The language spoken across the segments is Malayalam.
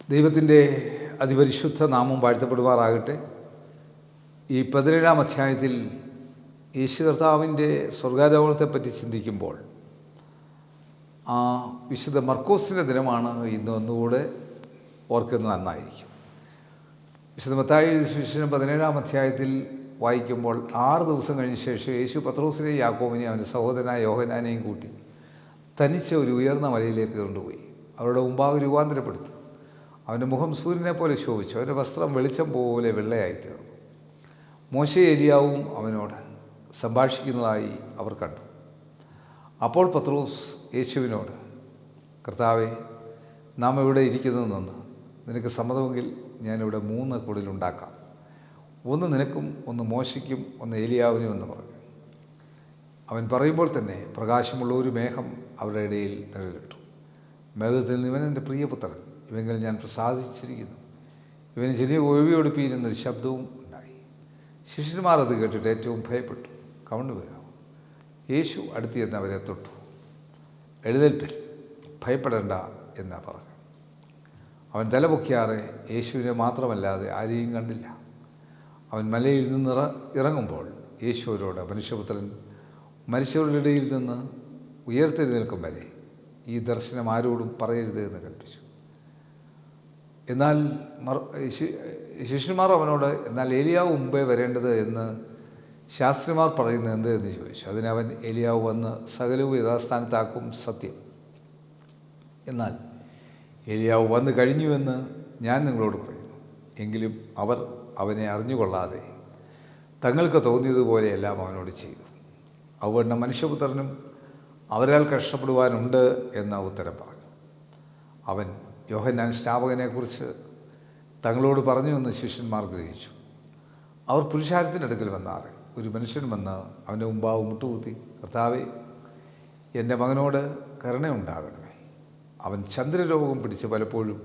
ദൈവത്തിൻ്റെ അതിപരിശുദ്ധ നാമം വാഴ്ത്തപ്പെടുമാറാകട്ടെ. ഈ 17-ാം അധ്യായത്തിൽ യേശു കർത്താവിൻ്റെ സ്വർഗാരോഹണത്തെപ്പറ്റി ചിന്തിക്കുമ്പോൾ വിശുദ്ധ മർക്കോസിൻ്റെ ദിനമാണ് ഇന്ന് ഒന്നുകൂടെ ഓർക്കുന്നത് നന്നായിരിക്കും. വിശുദ്ധ മത്തായി സുവിശേഷം 17-ാം അധ്യായത്തിൽ വായിക്കുമ്പോൾ 6 ദിവസം കഴിഞ്ഞ ശേഷം യേശു പത്രോസിനെയും യാക്കോബിനെയും അവൻ്റെ സഹോദരനായ യോഹന്നാനെയും കൂട്ടി തനിച്ച് ഒരു ഉയർന്ന മലയിലേക്ക് കൊണ്ടുപോയി അവരുടെ മുമ്പാകെ രൂപാന്തരപ്പെടുത്തി. അവൻ്റെ മുഖം സൂര്യനെ പോലെ ശോഭിച്ചു, അവൻ്റെ വസ്ത്രം വെളിച്ചം പോലെ വെള്ളയായിത്തീർന്നു. മോശെ ഏലിയാവും അവനോട് സംഭാഷിക്കുന്നതായി അവർ കണ്ടു. അപ്പോൾ പത്രോസ് യേശുവിനോട്, കർത്താവേ, നാം ഇവിടെ ഇരിക്കുന്നത് നിന്ന് നിനക്ക് സമ്മതമെങ്കിൽ ഞാനിവിടെ 3 കുടിലുണ്ടാക്കാം, ഒന്ന് നിനക്കും, ഒന്ന് മോശയ്ക്കും, ഒന്ന് ഏലിയാവിനും എന്ന് പറഞ്ഞു. അവൻ പറയുമ്പോൾ തന്നെ പ്രകാശമുള്ള ഒരു മേഘം അവരുടെ ഇടയിൽ നിഴലിട്ടു. മേഘത്തിൽ നിന്ന്, ഇവൻ എൻ്റെ പ്രിയപുത്രൻ, ഇവങ്കിൽ ഞാൻ പ്രസാദിച്ചിരിക്കുന്നു, ഇവന് ചെറിയ ഒഴിവൊടുപ്പിയിരുന്നൊരു ശബ്ദവും ഉണ്ടായി. ശിഷ്യന്മാർ അത് കേട്ടിട്ട് ഏറ്റവും ഭയപ്പെട്ടു, കവണ്ടു വീണു. യേശു അടുത്ത് ചെന്ന് അവരെ തൊട്ടു. എഴുന്നേൽപ്പിൽ, ഭയപ്പെടേണ്ട എന്നാ പറഞ്ഞു. അവൻ തലപൊക്കിയാറെ യേശുവിനെ മാത്രമല്ലാതെ ആരെയും കണ്ടില്ല. അവൻ മലയിൽ നിന്ന് ഇറങ്ങുമ്പോൾ യേശു അവരോട്, മനുഷ്യപുത്രൻ മരിച്ചവരുടെ ഇടയിൽ നിന്ന് ഉയർത്തെഴുന്നേൽക്കും വരെ ഈ ദർശനം ആരോടും പറയരുത് എന്ന് കൽപ്പിച്ചു. എന്നാൽ ശിഷ്യന്മാർ അവനോട്, എന്നാൽ ഏലിയാവ് മുമ്പേ വരേണ്ടത് എന്ന് ശാസ്ത്രിമാർ പറയുന്നത് എന്ത് എന്ന് ചോദിച്ചു. അതിനവൻ, ഏലിയാവ് വന്ന് സകലവും യഥാസ്ഥാനത്താക്കും, സത്യം. എന്നാൽ ഏലിയാവ് വന്നു കഴിഞ്ഞുവെന്ന് ഞാൻ നിങ്ങളോട് പറയുന്നു. എങ്കിലും അവർ അവനെ അറിഞ്ഞുകൊള്ളാതെ തങ്ങൾക്ക് തോന്നിയതുപോലെയെല്ലാം അവനോട് ചെയ്തു. അവണ്ണം മനുഷ്യപുത്രനും അവരാൽ കഷ്ടപ്പെടുവാനുണ്ട് എന്ന ഉത്തരം പറഞ്ഞു. അവൻ യോഹന്നാൻ സ്നാപകനെക്കുറിച്ച് തങ്ങളോട് പറഞ്ഞുവെന്ന് ശിഷ്യന്മാർ ഗ്രഹിച്ചു. അവർ പുരുഷാരത്തിൻ്റെ അടുക്കൽ വന്നാറെ ഒരു മനുഷ്യൻ വന്ന് അവൻ്റെ മുമ്പാവ് മുട്ടുകുത്തി, കർത്താവേ, എൻ്റെ മകനോട് കരുണയുണ്ടാകണമേ. അവൻ ചന്ദ്രരോഗം പിടിച്ച് പലപ്പോഴും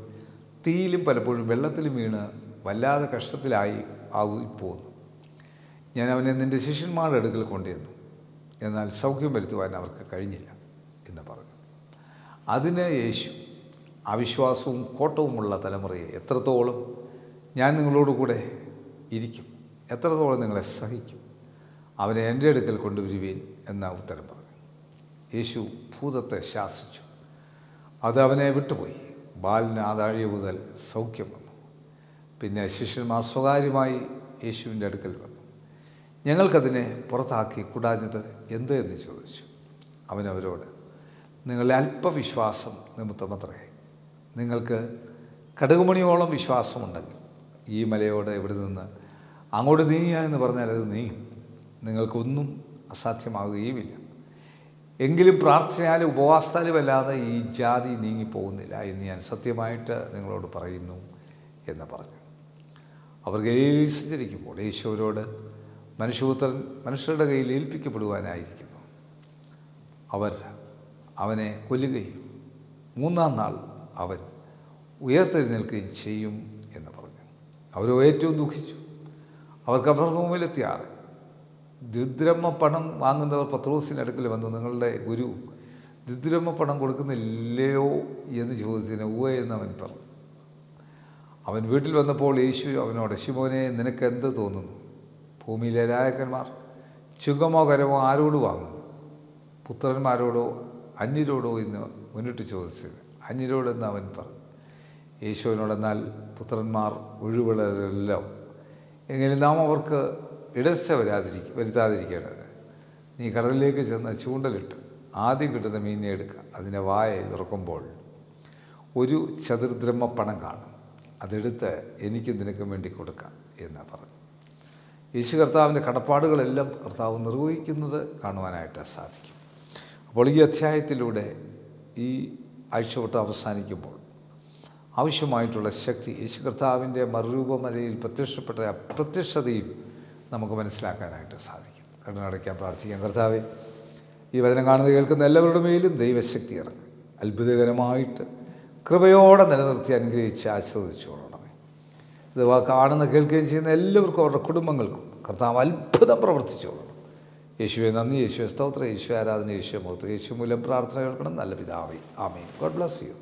തീയിലും പലപ്പോഴും വെള്ളത്തിലും വീണ് വല്ലാതെ കഷ്ടത്തിലായി പോന്നു. ഞാൻ അവനെ നിൻ്റെ ശിഷ്യന്മാരുടെ അടുക്കൽ കൊണ്ടുവന്നു, എന്നാൽ സൗഖ്യം വരുത്തുവാൻ അവർക്ക് കഴിഞ്ഞില്ല എന്ന് പറഞ്ഞു. അതിന് യേശു, അവിശ്വാസവും കോട്ടവുമുള്ള തലമുറയെ, എത്രത്തോളം ഞാൻ നിങ്ങളോട് കൂടെ ഇരിക്കും, എത്രത്തോളം നിങ്ങളെ സഹിക്കും, അവനെ എൻ്റെ അടുക്കൽ കൊണ്ടുവരുവീൻ എന്ന ഉത്തരം പറഞ്ഞു. യേശു ഭൂതത്തെ ശാസിച്ചു, അത് അവനെ വിട്ടുപോയി. ബാലിന് ആതാഴിയ മുതൽ സൗഖ്യം വന്നു. പിന്നെ ശിഷ്യന്മാർ സ്വകാര്യമായി യേശുവിൻ്റെ അടുക്കൽ വന്നു. ഞങ്ങൾക്കതിനെ പുറത്താക്കി കൂടാഞ്ഞത് എന്ത് എന്ന് ചോദിച്ചു. അവനവരോട്, നിങ്ങളുടെ അല്പവിശ്വാസം നിമിത്തമത്രേ. നിങ്ങൾക്ക് കടുകുമണിയോളം വിശ്വാസമുണ്ടെങ്കിൽ ഈ മലയോട് ഇവിടെ നിന്ന് അങ്ങോട്ട് നീങ്ങുക എന്ന് പറഞ്ഞാൽ അത് നീങ്ങും. നിങ്ങൾക്കൊന്നും അസാധ്യമാകുകയുമില്ല. എങ്കിലും പ്രാർത്ഥനയാലും ഉപവാസത്താലും അല്ലാതെ ഈ ജാതി നീങ്ങിപ്പോകുന്നില്ല എന്ന് ഞാൻ സത്യമായിട്ട് നിങ്ങളോട് പറയുന്നു എന്ന് പറഞ്ഞു. അവർ ഗലീലയിൽ സഞ്ചരിക്കുമ്പോൾ യേശുവരോട്, മനുഷ്യപുത്രൻ മനുഷ്യരുടെ കയ്യിൽ ഏൽപ്പിക്കപ്പെടുവാനായിരിക്കുന്നു. അവർ അവനെ കൊല്ലുകയും 3-ാം നാൾ അവൻ ഉയർത്തെഴുന്നേൽക്കുകയും ചെയ്യും എന്ന് പറഞ്ഞു. അവരോ ഏറ്റവും ദുഃഖിച്ചു. അവർ കഫർനഹൂമിലെത്തിയാറ്. ദ്വിദ്രഹ്മ പണം വാങ്ങുന്നവർ പത്രോസിൻ്റെ അടുക്കൽ വന്ന്, നിങ്ങളുടെ ഗുരു ദ്വിദ്രഹ്മ പണം കൊടുക്കുന്നില്ലയോ എന്ന് ചോദിച്ചതിന് ഉവ്വ് എന്ന് അവൻ പറഞ്ഞു. അവൻ വീട്ടിൽ വന്നപ്പോൾ യേശു അവനോട്, ശിമോനെ, നിനക്ക് എന്ത് തോന്നുന്നു? ഭൂമിയിലെ രാജാക്കന്മാർ ചുങ്കമോ കരമോ ആരോട് വാങ്ങുന്നു? പുത്രന്മാരോടോ അന്യരോടോ എന്ന് മുന്നിട്ട് ചോദിച്ചത്. അന്യരോടെന്ന് അവൻ പറഞ്ഞു. യേശുവിനോട്, എന്നാൽ പുത്രന്മാർ ഒഴിവുള്ളവരല്ലോ. എങ്കിലും നാം അവർക്ക് ഇടർച്ച വരുത്താതിരിക്കേണ്ടത് നീ കടലിലേക്ക് ചെന്ന് ചൂണ്ടലിട്ട് ആദ്യം കിട്ടുന്ന മീനിനെ എടുക്കുക. അതിനെ വായ തുറക്കുമ്പോൾ ഒരു ചതുർദ്രഹ്മ പണം കാണും. അതെടുത്ത് എനിക്കും നിനക്കും വേണ്ടി കൊടുക്കാം എന്ന് പറഞ്ഞു. യേശു കർത്താവിൻ്റെ കടപ്പാടുകളെല്ലാം കർത്താവ് നിർവഹിക്കുന്നത് കാണുവാനായിട്ട് സാധിക്കും. അപ്പോൾ ഈ അധ്യായത്തിലൂടെ ഈ ആഴ്ചവട്ടം അവസാനിക്കുമ്പോൾ ആവശ്യമായിട്ടുള്ള ശക്തി, യേശു കർത്താവിൻ്റെ മറുരൂപമലയിൽ പ്രത്യക്ഷപ്പെട്ട അപ്രത്യക്ഷതയും നമുക്ക് മനസ്സിലാക്കാനായിട്ട് സാധിക്കും. കണ്ണടയ്ക്കാൻ പ്രാർത്ഥിക്കാം. കർത്താവേ, ഈ വചനം കാണുന്നത് കേൾക്കുന്ന എല്ലാവരുടെ മേലും ദൈവശക്തി ഇറങ്ങി അത്ഭുതകരമായിട്ട് കൃപയോടെ നിലനിർത്തി അനുഗ്രഹിച്ച് ആസ്വദിച്ചുകൊള്ളണമേ. ഇത് കാണുന്ന കേൾക്കുകയും ചെയ്യുന്ന എല്ലാവർക്കും അവരുടെ കുടുംബങ്ങൾക്കും കർത്താവ് അത്ഭുതം പ്രവർത്തിച്ചുകൊള്ളണം. യേശുവെ നന്ദി, യേശുവെ സ്തോത്രം, യേശു ആരാധന, യേശു മുഖത്ത്, യേശു മൂലം പ്രാർത്ഥന കേൾക്കണം. നല്ല പിതാവേ, ആമേൻ. God bless you.